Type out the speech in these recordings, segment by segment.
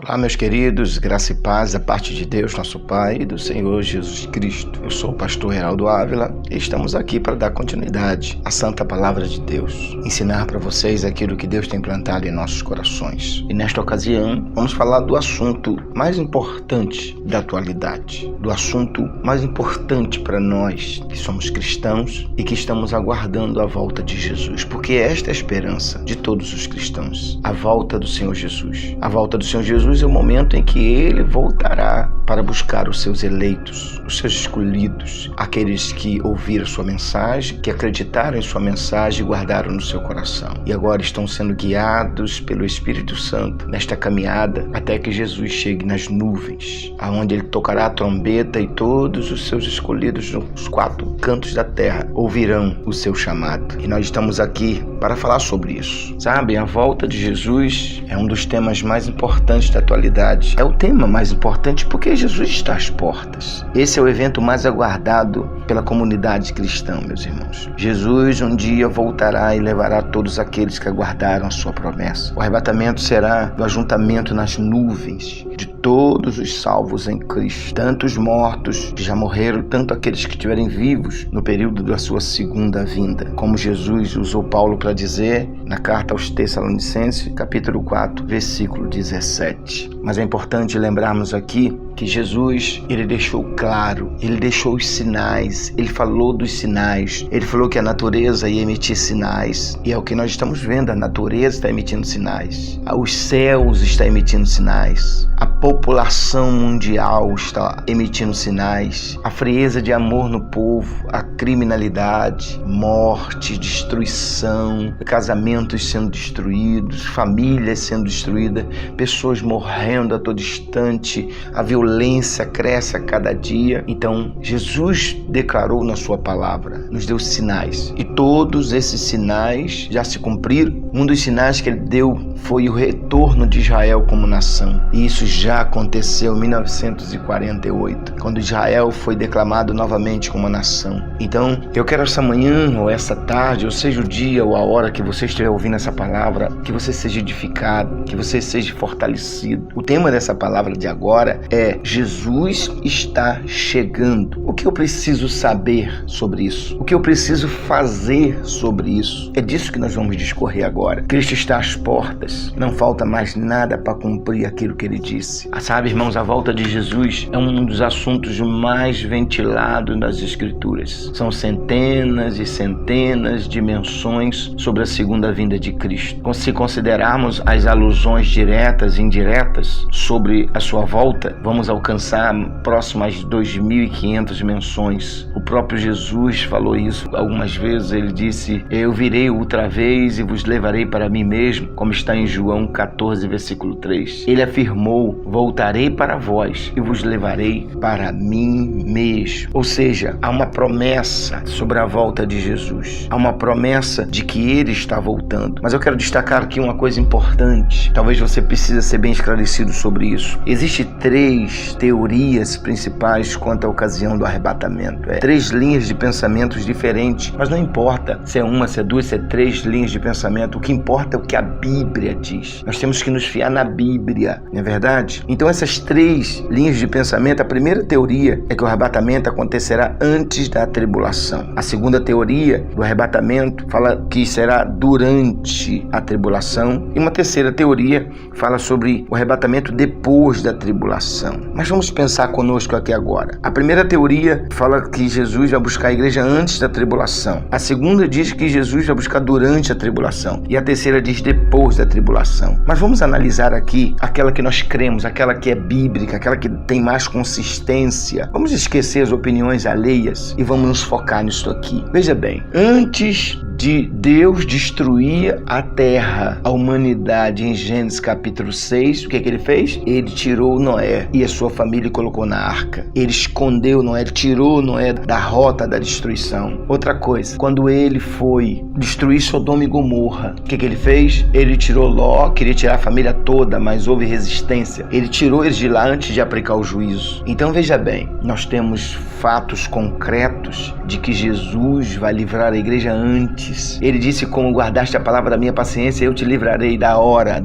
Olá, meus queridos, graça e paz da parte de Deus, nosso Pai, e do Senhor Jesus Cristo. Eu sou o pastor Heraldo Ávila e estamos aqui para dar continuidade à Santa Palavra de Deus, ensinar para vocês aquilo que Deus tem plantado em nossos corações. E nesta ocasião, vamos falar do assunto mais importante da atualidade, do assunto mais importante para nós que somos cristãos e que estamos aguardando a volta de Jesus, porque esta é a esperança de todos os cristãos, a volta do Senhor Jesus. A volta do Senhor Jesus é o momento em que Ele voltará para buscar os seus eleitos, os seus escolhidos, aqueles que ouviram sua mensagem, que acreditaram em sua mensagem e guardaram no seu coração. E agora estão sendo guiados pelo Espírito Santo nesta caminhada até que Jesus chegue nas nuvens, aonde Ele tocará a trombeta e todos os seus escolhidos nos quatro cantos da terra ouvirão o seu chamado. E nós estamos aqui para falar sobre isso. Sabem, a volta de Jesus é um dos temas mais importantes da atualidade. É o tema mais importante porque Jesus está às portas. Esse é o evento mais aguardado pela comunidade cristã, meus irmãos. Jesus um dia voltará e levará todos aqueles que aguardaram a sua promessa. O arrebatamento será o ajuntamento nas nuvens de todos os salvos em Cristo, tanto os mortos que já morreram, tanto aqueles que estiverem vivos no período da sua segunda vinda. Como Jesus usou Paulo para dizer na carta aos Tessalonicenses, capítulo 4, versículo 17. Mas é importante lembrarmos aqui que Jesus, ele deixou claro, ele deixou os sinais, ele falou dos sinais, ele falou que a natureza ia emitir sinais, e é o que nós estamos vendo, a natureza está emitindo sinais, os céus estão emitindo sinais, a população mundial está emitindo sinais, a frieza de amor no povo, a criminalidade, morte, destruição, casamentos sendo destruídos, famílias sendo destruídas, pessoas morrendo a todo instante, a violência cresce a cada dia. Então, Jesus declarou na sua palavra, nos deu sinais. E todos esses sinais já se cumpriram. Um dos sinais que ele deu foi o retorno de Israel como nação. E isso já aconteceu em 1948, quando Israel foi declamado novamente como nação. Então, eu quero essa manhã, ou essa tarde, ou seja o dia ou a hora que você estiver ouvindo essa palavra, que você seja edificado, que você seja fortalecido. O tema dessa palavra de agora é Jesus está chegando. O que eu preciso saber sobre isso? O que eu preciso fazer sobre isso? É disso que nós vamos discorrer agora. Cristo está às portas. Não falta mais nada para cumprir aquilo que ele disse. Sabe, irmãos, a volta de Jesus é um dos assuntos mais ventilados nas Escrituras. São centenas e centenas de menções sobre a segunda vinda de Cristo. Se considerarmos as alusões diretas e indiretas sobre a sua volta, vamos alcançar próximas 2.500 menções. O próprio Jesus falou isso algumas vezes. Ele disse: eu virei outra vez e vos levarei para mim mesmo, como está em João 14, versículo 3. Ele afirmou: voltarei para vós e vos levarei para mim mesmo. Ou seja, há uma promessa sobre a volta de Jesus. Há uma promessa de que ele está voltando. Mas eu quero destacar aqui uma coisa importante. Talvez você precise ser bem esclarecido sobre isso. Existem três teorias principais quanto à ocasião do arrebatamento. Três linhas de pensamentos diferentes. Mas não importa se é uma, se é duas, se é três linhas de pensamento. O que importa é o que a Bíblia diz. Nós temos que nos fiar na Bíblia, não é verdade? Então essas três linhas de pensamento, a primeira teoria é que o arrebatamento acontecerá antes da tribulação. A segunda teoria do arrebatamento fala que será durante a tribulação. E uma terceira teoria fala sobre o arrebatamento depois da tribulação. Mas vamos pensar conosco aqui agora. A primeira teoria fala que Jesus vai buscar a igreja antes da tribulação. A segunda diz que Jesus vai buscar durante a tribulação. E a terceira diz depois da tribulação. Mas vamos analisar aqui aquela que nós cremos, aquela que é bíblica, aquela que tem mais consistência. Vamos esquecer as opiniões alheias e vamos nos focar nisso aqui. Veja bem, antes de Deus destruir a terra, a humanidade, em Gênesis capítulo 6, o que ele fez? Ele tirou Noé e a sua família e colocou na arca. Ele escondeu Noé, ele tirou Noé da rota da destruição. Outra coisa, quando ele foi destruir Sodoma e Gomorra, o que ele fez? Ele tirou Ló, queria tirar a família toda, mas houve resistência. Ele tirou eles de lá antes de aplicar o juízo. Então veja bem, nós temos fatos concretos de que Jesus vai livrar a igreja antes. Ele disse: como guardaste a palavra da minha paciência, eu te livrarei da hora,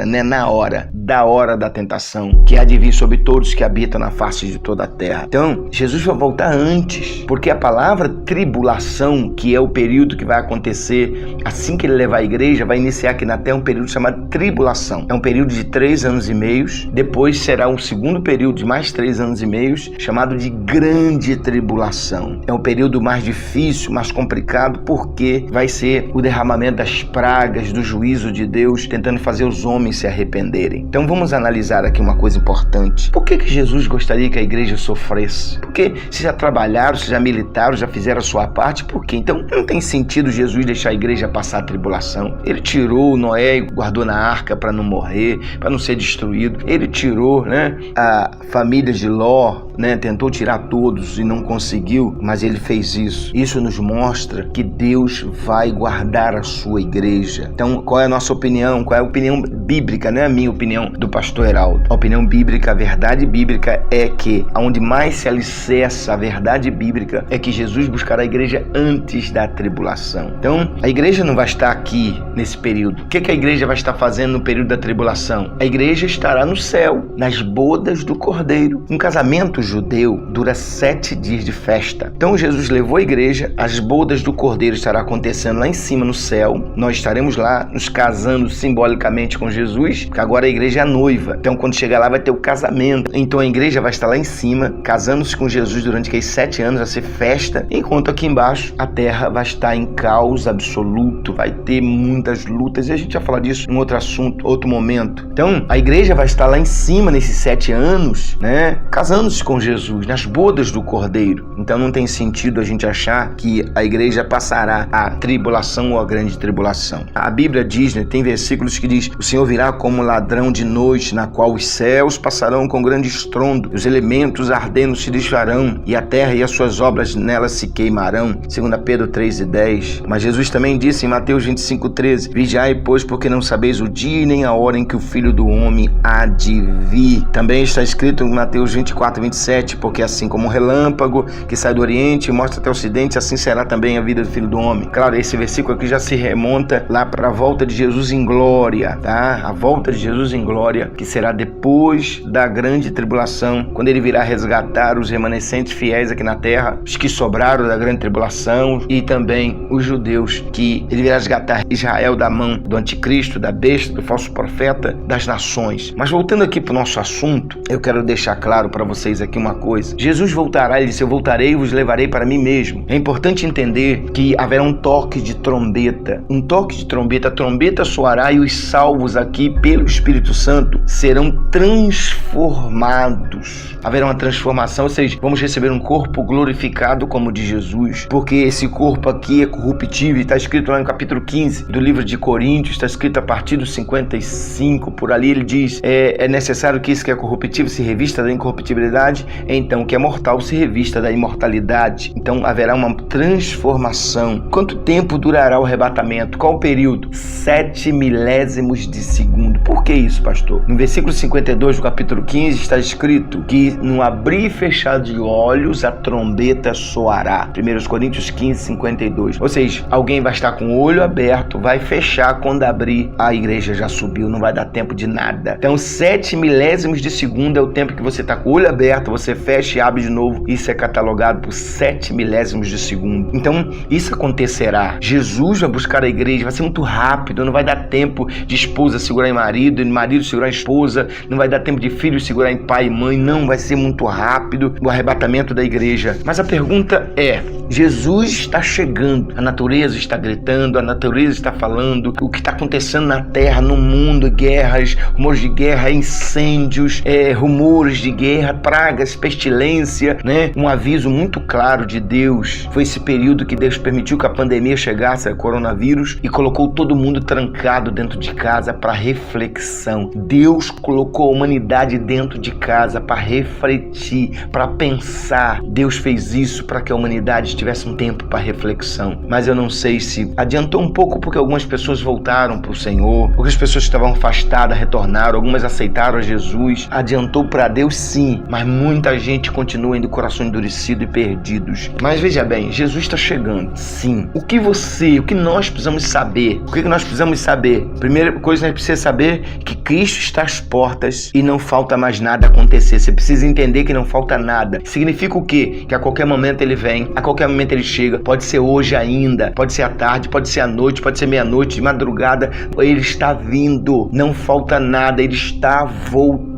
não é na hora, da hora da tentação, que há de vir sobre todos que habitam na face de toda a terra. Então, Jesus vai voltar antes, porque a palavra tribulação, que é o período que vai acontecer assim que ele levar a igreja, vai iniciar aqui na terra um período chamado tribulação. É um período de 3 anos e meio, depois será um segundo período de mais 3 anos e meio, chamado de grande tribulação. É um período mais difícil, mais complicado, porque vai ser o derramamento das pragas, do juízo de Deus, tentando fazer os homens se arrependerem. Então vamos analisar aqui uma coisa importante. Por que Jesus gostaria que a igreja sofresse? Porque se já trabalharam, se já militaram, já fizeram a sua parte, por quê? Então não tem sentido Jesus deixar a igreja passar a tribulação. Ele tirou Noé e guardou na arca para não morrer, para não ser destruído. Ele tirou, a família de Ló, tentou tirar todos e não conseguiu, mas ele fez isso. Isso nos mostra que Deus vai guardar a sua igreja. Então, qual é a nossa opinião? Qual é a opinião bíblica? Não é a minha opinião, do pastor Heraldo. A opinião bíblica, a verdade bíblica é que onde mais se alicerça a verdade bíblica é que Jesus buscará a igreja antes da tribulação. Então, a igreja não vai estar aqui nesse período. O que a igreja vai estar fazendo no período da tribulação? A igreja estará no céu, nas bodas do Cordeiro. Um casamento judeu dura 7 dias de festa. Então Jesus levou a igreja, as bodas do Cordeiro estará acontecendo lá em cima no céu. Nós estaremos lá nos casando simbolicamente com Jesus, porque agora a igreja é a noiva. Então quando chegar lá vai ter o casamento. Então a igreja vai estar lá em cima, casando-se com Jesus durante aqueles 7 anos, vai ser festa, enquanto aqui embaixo a terra vai estar em caos absoluto, vai ter muitas lutas, e a gente vai falar disso em outro assunto, outro momento. Então a igreja vai estar lá em cima nesses 7 anos, casando-se com Jesus, nas bodas do Cordeiro. Então não tem sentido a gente achar que a igreja passará a tribulação ou a grande tribulação. A Bíblia diz, tem versículos que diz: o Senhor virá como ladrão de noite, na qual os céus passarão com grande estrondo, os elementos ardendo se desfarão, e a terra e as suas obras nela se queimarão. 2 Pedro 3:10. Mas Jesus também disse em Mateus 25:13: vigiai, pois, porque não sabeis o dia nem a hora em que o Filho do Homem há de vir. Também está escrito em Mateus 24:27: porque assim como um relâmpago que sai do Oriente e mostra até o Ocidente, assim será também a vida do Filho do Homem. Claro, esse versículo aqui já se remonta lá para a volta de Jesus em glória, tá? A volta de Jesus em glória, que será depois da grande tribulação, quando ele virá resgatar os remanescentes fiéis aqui na terra, os que sobraram da grande tribulação, e também os judeus, que ele virá resgatar Israel da mão do anticristo, da besta, do falso profeta, das nações. Mas voltando aqui para o nosso assunto, eu quero deixar claro para vocês aqui uma coisa. Jesus voltará, ele disse: eu voltarei e vos levarei para mim mesmo. É importante entender que haverá um toque de trombeta. Um toque de trombeta, a trombeta soará e os salvos aqui pelo Espírito Santo serão transformados. Haverá uma transformação, ou seja, vamos receber um corpo glorificado como o de Jesus, porque esse corpo aqui é corruptível. Está escrito lá no capítulo 15 do livro de Coríntios, está escrito a partir do 55, por ali ele diz: é necessário que isso que é corruptível se revista da incorruptibilidade, então o que é mortal se revista da imortalidade. Então haverá uma transformação. Quanto tempo durará o arrebatamento? Qual o período? 7 milésimos de segundo. Por que isso, pastor? No versículo 52 do capítulo 15 está escrito que no abrir e fechar de olhos a trombeta soará. 1 Coríntios 15:52. Ou seja, alguém vai estar com o olho aberto, vai fechar, quando abrir a igreja já subiu, não vai dar tempo de nada. Então 7 milésimos de segundo é o tempo que você está com o olho aberto, você fecha e abre de novo. Isso é catalogado por 7 milésimos de segundo. Então isso acontecerá. Jesus vai buscar a igreja, vai ser muito rápido, não vai dar tempo de esposa segurar em marido, de marido segurar em esposa, não vai dar tempo de filho segurar em pai e mãe, não, vai ser muito rápido o arrebatamento da igreja. Mas a pergunta é: Jesus está chegando, a natureza está gritando, a natureza está falando, o que está acontecendo na terra, no mundo, guerras, rumores de guerra, incêndios, rumores de guerra, pragas, pestilência, um aviso muito claro de Deus. Foi esse período que Deus permitiu que a pandemia chegasse, a coronavírus, e colocou todo mundo trancado dentro de casa para reflexão. Deus colocou a humanidade dentro de casa para refletir, para pensar. Deus fez isso para que a humanidade tivesse um tempo para reflexão. Mas eu não sei se adiantou um pouco porque algumas pessoas voltaram para o Senhor, porque as pessoas que estavam afastadas retornaram, algumas aceitaram a Jesus. Adiantou para Deus, sim, mas muita gente continua indo coração endurecido e perdidos. Mas veja bem, Jesus está chegando, sim. O que nós precisamos saber? O que nós precisamos saber? Primeira coisa que a gente precisa saber é que Cristo está às portas e não falta mais nada acontecer. Você precisa entender que não falta nada. Significa o quê? Que a qualquer momento ele vem, a qualquer momento ele chega. Pode ser hoje ainda, pode ser à tarde, pode ser à noite, pode ser meia-noite, de madrugada. Ele está vindo, não falta nada, ele está voltando.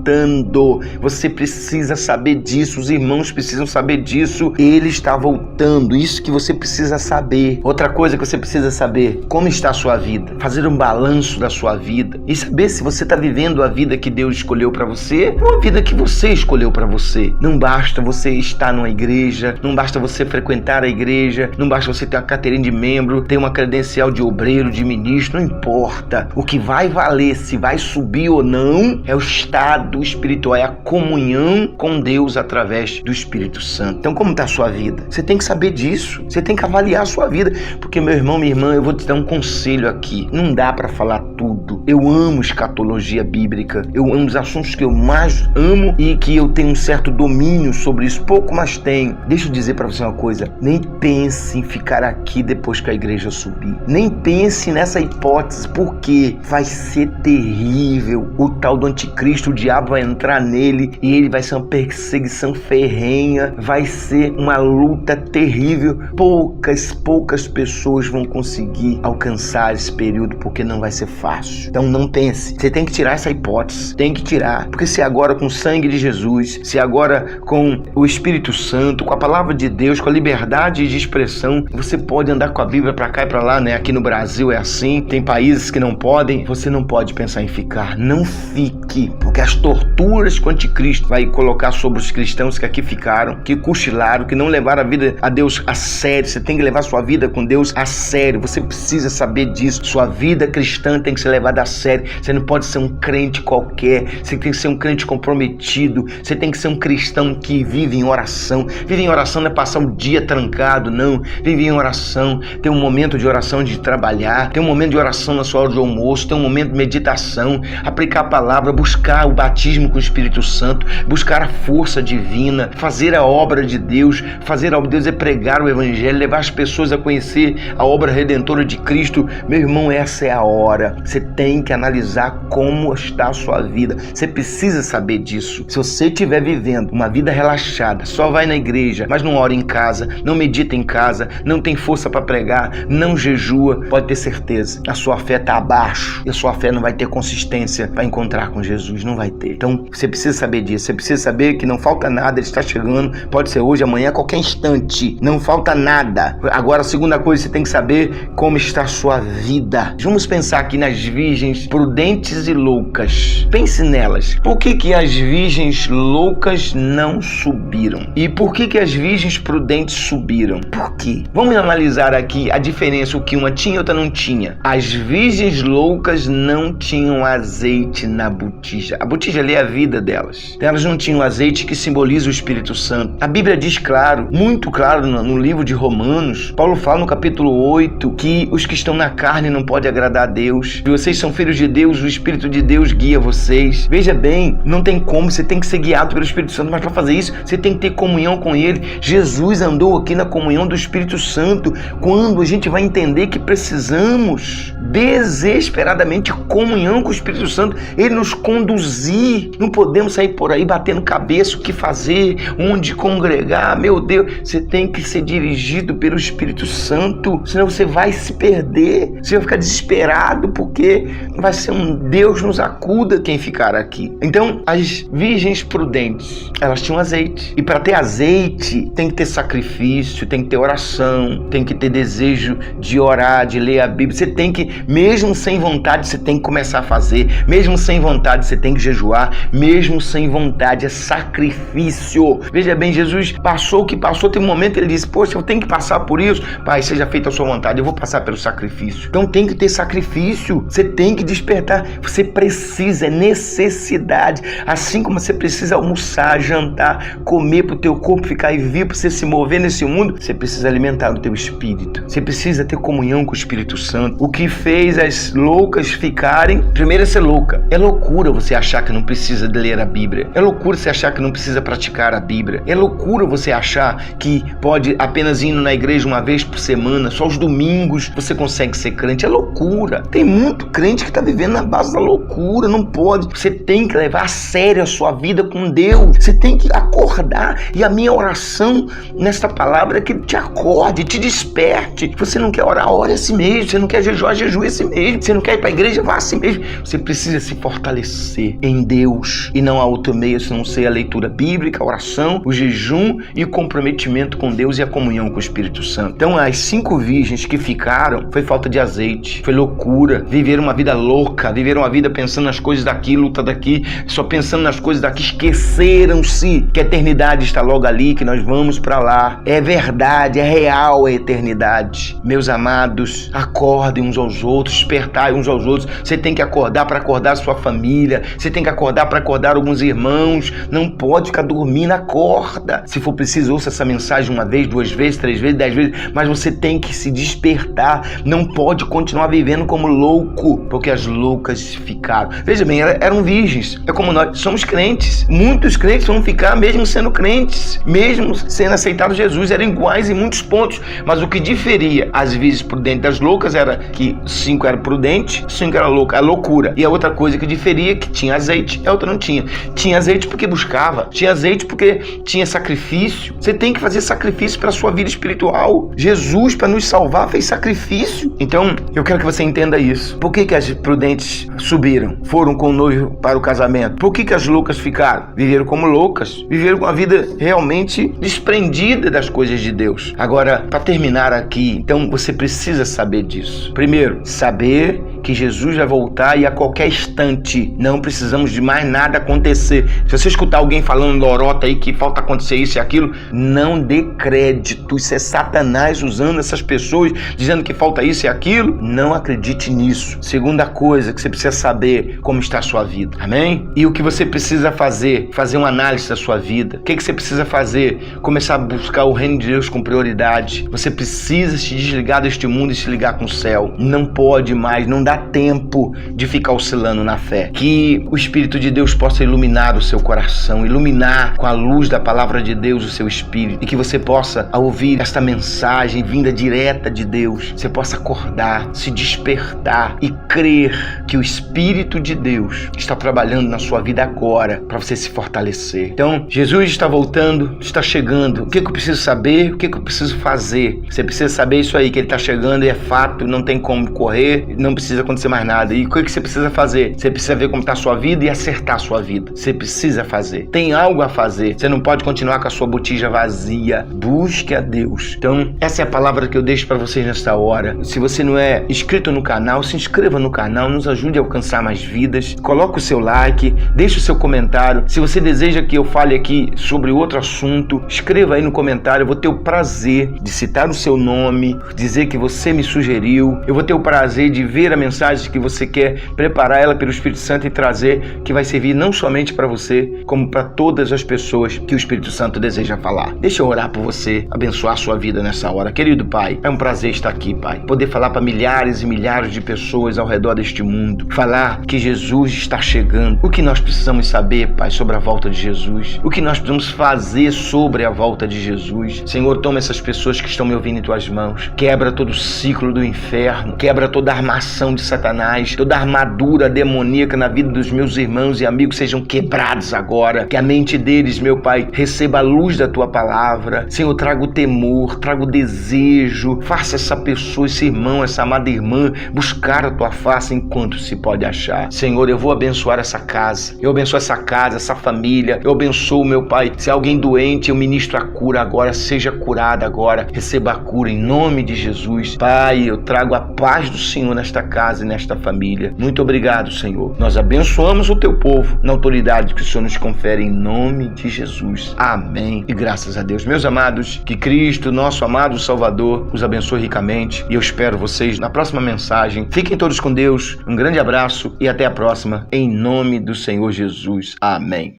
Você precisa saber disso, os irmãos precisam saber disso. Ele está voltando, isso que você precisa saber. Outra coisa que você precisa saber, como está a sua vida, fazer um balanço da sua vida e saber se você está vivendo a vida que Deus escolheu para você ou a vida que você escolheu para você. Não basta você estar numa igreja, não basta você frequentar a igreja, não basta você ter uma carteirinha de membro, ter uma credencial de obreiro, de ministro, não importa. O que vai valer se vai subir ou não é o estado espiritual, é a comunhão com Deus através do Espírito Santo. Então, como está a sua vida? Você tem que saber disso, você tem que avaliar a sua vida, porque, meu irmão, minha irmã, eu vou te dar um conselho aqui. Não dá para falar tudo. Eu amo escatologia bíblica, eu amo os assuntos que eu mais amo e que eu tenho um certo domínio sobre isso, pouco, mas tenho. Deixa eu dizer para você uma coisa, nem pense em ficar aqui depois que a igreja subir. Nem pense nessa hipótese, porque vai ser terrível. O tal do anticristo, o diabo vai entrar nele e ele vai ser uma perseguição ferrenha, vai ser uma luta terrível. Poucas pessoas vão conseguir alcançar esse período, porque não vai ser fácil. Então não pense, você tem que tirar essa hipótese, tem que tirar, porque se agora com o sangue de Jesus, se agora com o Espírito Santo, com a palavra de Deus, com a liberdade de expressão, você pode andar com a Bíblia para cá e para lá, né? Aqui no Brasil é assim, tem países que não podem, você não pode pensar em ficar, não fique, porque as torturas que o anticristo vai colocar sobre os cristãos que aqui ficaram, que cochilaram, que não levaram a vida a Deus a sério. Você tem que levar sua vida com Deus a sério, você precisa saber disso. Sua vida cristã tem que ser levada a sério. Você não pode ser um crente qualquer, você tem que ser um crente comprometido, você tem que ser um cristão que vive em oração. Vive em oração não é passar o dia trancado, não. Vive em oração, tem um momento de oração de trabalhar, tem um momento de oração na sua hora de almoço, tem um momento de meditação, aplicar a palavra, buscar o batismo com o Espírito Santo, buscar a força divina, fazer a obra de Deus. Fazer a obra de Deus é pregar o Evangelho, levar as pessoas a conhecer a obra redentora de Cristo. Meu irmão, essa é a hora. Você tem que analisar como está a sua vida. Você precisa saber disso. Se você estiver vivendo uma vida relaxada, só vai na igreja, mas não ora em casa, não medita em casa, não tem força para pregar, não jejua, pode ter certeza, a sua fé está abaixo e a sua fé não vai ter consistência para encontrar com Jesus, não vai ter. Então, você precisa saber disso, você precisa saber que não falta nada, ele está chegando, pode ser hoje, amanhã, a qualquer instante, não falta nada. Agora, a segunda coisa, você tem que saber como está a sua vida. Vamos pensar aqui nas virgens prudentes e loucas. Pense nelas. Por que as virgens loucas não subiram? E por que as virgens prudentes subiram? Por quê? Vamos analisar aqui a diferença, o que uma tinha e outra não tinha. As virgens loucas não tinham azeite na botija. A botija ali é a vida delas. Elas não tinham azeite, que simboliza o Espírito Santo. A Bíblia diz claro, muito claro no livro de Romanos, Paulo fala no capítulo 8 que os que estão na carne não podem agradar a Deus. Se vocês são filhos de Deus, o Espírito de Deus guia vocês. Veja bem, não tem como, você tem que ser guiado pelo Espírito Santo, mas para fazer isso, você tem que ter comunhão com Ele. Jesus andou aqui na comunhão do Espírito Santo. Quando a gente vai entender que precisamos desesperadamente de comunhão com o Espírito Santo, Ele nos conduzir. Não podemos sair por aí batendo cabeça, o que fazer, onde congregar. Meu Deus, você tem que ser dirigido pelo Espírito Santo, senão você vai se perder, você vai ficar desesperado, porque vai ser um Deus nos acuda quem ficar aqui. Então, as virgens prudentes, elas tinham azeite, e para ter azeite tem que ter sacrifício, tem que ter oração, tem que ter desejo de orar, de ler a Bíblia. Você tem que, mesmo sem vontade, você tem que começar a fazer, mesmo sem vontade, você tem que jejuar. perdoar, mesmo sem vontade, é sacrifício. Veja bem, Jesus passou o que passou, tem um momento ele disse, poxa, eu tenho que passar por isso. Pai, seja feita a sua vontade, eu vou passar pelo sacrifício. Então tem que ter sacrifício, você tem que despertar, você precisa, é necessidade. Assim como você precisa almoçar, jantar, comer para o teu corpo ficar vivo, para você se mover nesse mundo, você precisa alimentar o teu espírito. Você precisa ter comunhão com o Espírito Santo. O que fez as loucas ficarem, primeiro é ser louca. É loucura você achar que não precisa de ler a Bíblia. É loucura você achar que não precisa praticar a Bíblia. É loucura você achar que pode apenas ir na igreja uma vez por semana, só os domingos você consegue ser crente. É loucura. Tem muito crente que está vivendo na base da loucura. Não pode. Você tem que levar a sério a sua vida com Deus. Você tem que acordar. E a minha oração nesta palavra é que te acorde, te desperte. Você não quer orar, ore a si mesmo. Você não quer jejuar, jejue a si mesmo. Você não quer ir para a igreja, vá a si mesmo. Você precisa se fortalecer em Deus. E não há outro meio se não ser a leitura bíblica, a oração, o jejum e o comprometimento com Deus e a comunhão com o Espírito Santo. Então, as 5 virgens que ficaram, foi falta de azeite, foi loucura, viveram uma vida louca, viveram uma vida pensando nas coisas daqui, luta daqui, só pensando nas coisas daqui, esqueceram-se que a eternidade está logo ali, que nós vamos para lá. É verdade, é real a eternidade. Meus amados, acordem uns aos outros, despertai uns aos outros. Você tem que acordar para acordar a sua família, você tem que acordar para acordar alguns irmãos, não pode ficar dormindo, acorda. Se for preciso, ouça essa mensagem 1 vez, 2 vezes, 3 vezes, 10 vezes, mas você tem que se despertar, não pode continuar vivendo como louco, porque as loucas ficaram. Veja bem, eram virgens, é como nós, somos crentes, muitos crentes vão ficar mesmo sendo crentes, mesmo sendo aceitados Jesus, eram iguais em muitos pontos, mas o que diferia as virgens prudentes das loucas era que 5 eram prudentes, 5 eram loucas, a loucura. E a outra coisa que diferia, que tinha azeite, a outra não tinha. Tinha azeite porque buscava, tinha azeite porque tinha sacrifício. Você tem que fazer sacrifício para a sua vida espiritual. Jesus, para nos salvar, fez sacrifício. Então, eu quero que você entenda isso. Por que as prudentes subiram? Foram com o noivo para o casamento. Por que as loucas ficaram? Viveram como loucas. Viveram com a vida realmente desprendida das coisas de Deus. Agora, para terminar aqui, então você precisa saber disso. Primeiro, saber que Jesus vai voltar e a qualquer instante não precisamos de mais nada acontecer. Se você escutar alguém falando lorota aí que falta acontecer isso e aquilo, não dê crédito. Isso é Satanás usando essas pessoas, dizendo que falta isso e aquilo. Não acredite nisso. Segunda coisa que você precisa saber, como está a sua vida. Amém? E o que você precisa fazer? Fazer uma análise da sua vida. O que você precisa fazer? Começar a buscar o reino de Deus com prioridade. Você precisa se desligar deste mundo e se ligar com o céu. Não pode mais, não dá tempo de ficar oscilando na fé. Que o Espírito de Deus possa iluminar o seu coração, iluminar com a luz da palavra de Deus o seu espírito, e que você possa, ao ouvir esta mensagem vinda direta de Deus, você possa acordar, se despertar e crer que o Espírito de Deus está trabalhando na sua vida agora para você se fortalecer. Então, Jesus está voltando, está chegando. O que eu preciso saber? O que eu preciso fazer? Você precisa saber isso aí, que ele está chegando e é fato, não tem como correr, não precisa acontecer mais nada. E o que você precisa fazer? Você precisa ver como está a sua vida e acertar a sua vida. Você precisa fazer. Tem algo a fazer. Você não pode continuar com a sua botija vazia. Busque a Deus. Então, essa é a palavra que eu deixo para vocês nesta hora. Se você não é inscrito no canal, se inscreva no canal, nos ajude a alcançar mais vidas. Coloque o seu like, deixe o seu comentário. Se você deseja que eu fale aqui sobre outro assunto, escreva aí no comentário. Eu vou ter o prazer de citar o seu nome, dizer que você me sugeriu. Eu vou ter o prazer de ver a mensagem que você quer, preparar ela pelo Espírito Santo e trazer, que vai servir não somente para você, como para todas as pessoas que o Espírito Santo deseja falar. Deixa eu orar por você, abençoar a sua vida nessa hora. Querido Pai, é um prazer estar aqui, Pai. Poder falar para milhares e milhares de pessoas ao redor deste mundo. Falar que Jesus está chegando. O que nós precisamos saber, Pai, sobre a volta de Jesus? O que nós precisamos fazer sobre a volta de Jesus? Senhor, toma essas pessoas que estão me ouvindo em Tuas mãos. Quebra todo o ciclo do inferno. Quebra toda a armação de Satanás. Toda a armadura demoníaca na vida dos meus irmãos e amigos sejam quebrados agora. Que a mente deles, meu Pai, receba a luz da Tua palavra. Senhor, traga o temor, traga o desejo. Faça essa pessoa, esse irmão, essa amada irmã, buscar a Tua face enquanto se pode achar. Senhor, eu vou abençoar essa casa. Eu abençoo essa casa, essa família. Eu abençoo, meu Pai. Se há alguém doente, eu ministro a cura agora. Seja curada agora. Receba a cura em nome de Jesus. Pai, eu trago a paz do Senhor nesta casa. casa e nesta família. Muito obrigado, Senhor. Nós abençoamos o teu povo na autoridade que o Senhor nos confere em nome de Jesus. Amém. E graças a Deus. Meus amados, que Cristo, nosso amado Salvador, os abençoe ricamente. E eu espero vocês na próxima mensagem. Fiquem todos com Deus. Um grande abraço e até a próxima. Em nome do Senhor Jesus. Amém.